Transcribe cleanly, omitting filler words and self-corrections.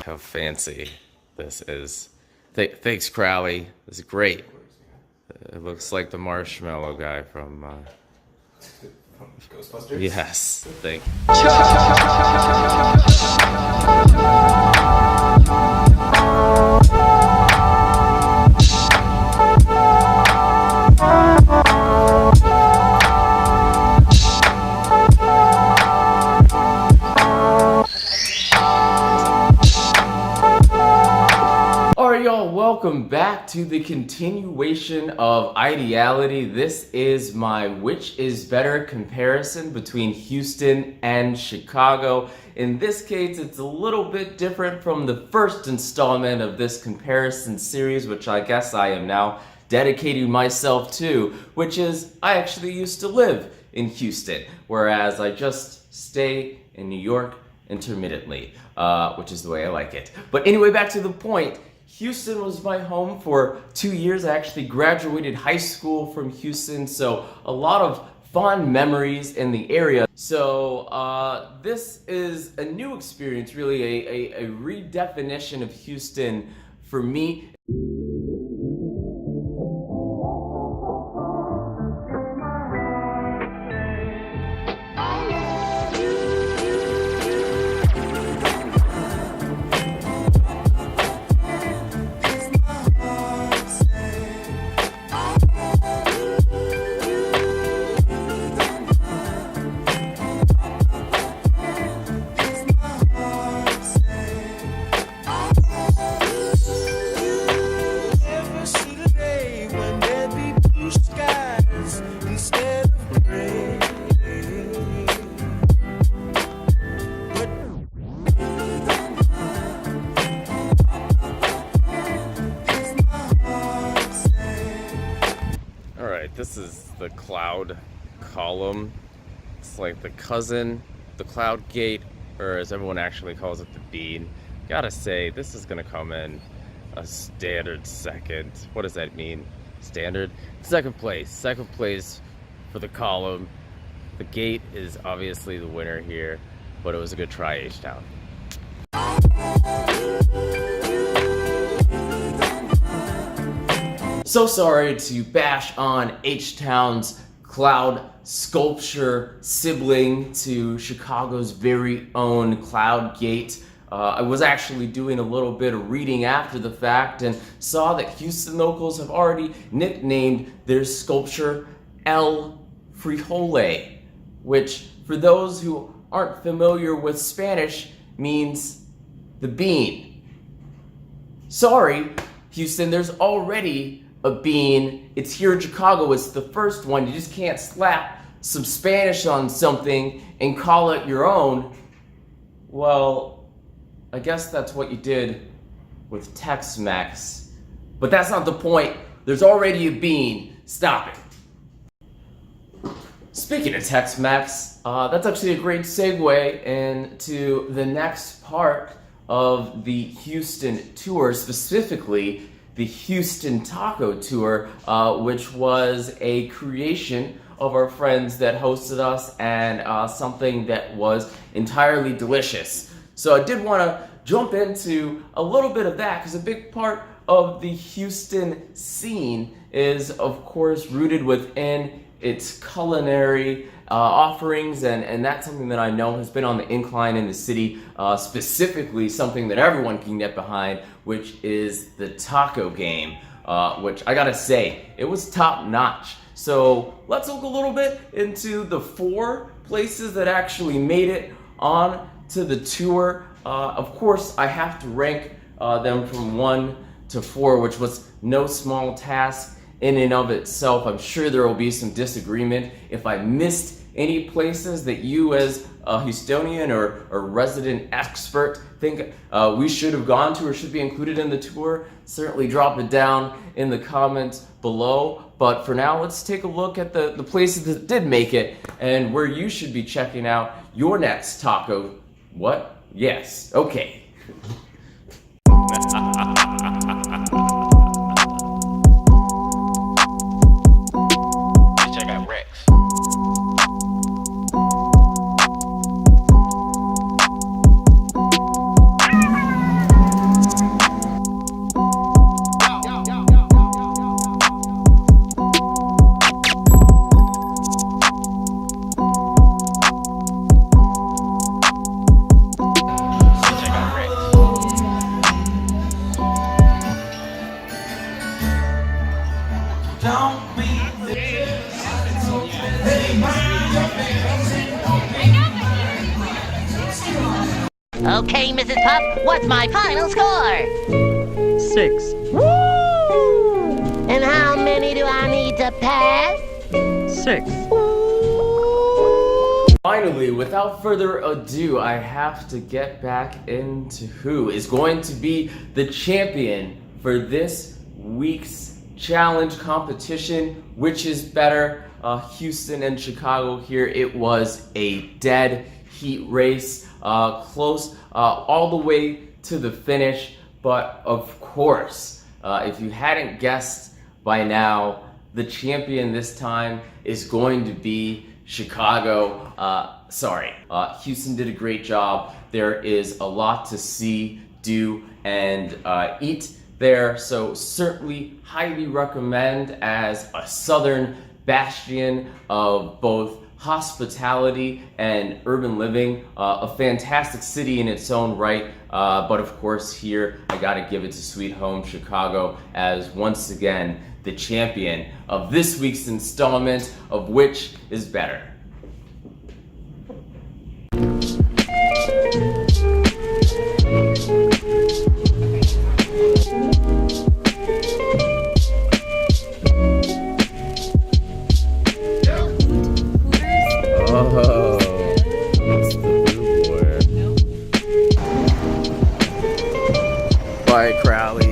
how fancy this is. Thanks, Crowley. This is great. It looks like the marshmallow guy from Ghostbusters? Yes, thank Alright, y'all, welcome back to the continuation of iDeality. This is my which is better comparison between Houston and Chicago. In this case, it's a little bit different from the first installment of this comparison series, which I guess I am now dedicating myself to, which is I actually used to live in Houston, whereas I just stay in New York intermittently, which is the way I like it. But anyway, back to the point. Houston was my home for 2 years. I actually graduated high school from Houston, so a lot of fond memories in the area. So this is a new experience, really a redefinition of Houston for me. This is the cloud column. It's like the cousin, the cloud gate, or as everyone actually calls it, the bean. Gotta say, this is gonna come in a standard second. What does that mean? Standard? Second place for the column. The gate is obviously the winner here, but it was a good try, H-Town. So sorry to bash on H-Town's cloud sculpture sibling to Chicago's very own Cloud Gate. I was actually doing a little bit of reading after the fact and saw that Houston locals have already nicknamed their sculpture El Frijole, which for those who aren't familiar with Spanish means the bean. Sorry, Houston, there's already a bean. It's here in Chicago. It's the first one. You just can't slap some Spanish on something and call it your own. Well, I guess that's what you did with Tex-Mex. But that's not the point. There's already a bean. Stop it. Speaking of Tex-Mex, that's actually a great segue into the next part of the Houston tour, specifically the Houston Taco Tour, which was a creation of our friends that hosted us and something that was entirely delicious. So I did want to jump into a little bit of that because a big part of the Houston scene is, of course, rooted within its culinary offerings, and that's something that I know has been on the incline in the city, specifically something that everyone can get behind, which is the taco game, which I gotta say, it was top notch. So let's look a little bit into the 4 places that actually made it on to the tour. Of course, I have to rank them from 1 to 4, which was no small task in and of itself. I'm sure there will be some disagreement if I missed any places that you as a Houstonian or resident expert think we should have gone to or should be included in the tour. Certainly drop it down in the comments below. But for now, let's take a look at the places that did make it and where you should be checking out your next taco. What? Yes. Okay. Okay, Mrs. Puff, what's my final score? 6. Woo! And how many do I need to pass? 6. Finally, without further ado, I have to get back into who is going to be the champion for this week's challenge competition. Which is better, Houston and Chicago here? It was a dead heat race, close all the way to the finish. But of course, if you hadn't guessed by now, the champion this time is going to be Chicago. Houston did a great job. There is a lot to see, do, and eat there, so certainly highly recommend, as a southern bastion of both hospitality and urban living, a fantastic city in its own right. But of course here I gotta give it to sweet home Chicago, as once again the champion of this week's installment of Which is Better. Oh, it's the Boo Boy. Bye, Crowley.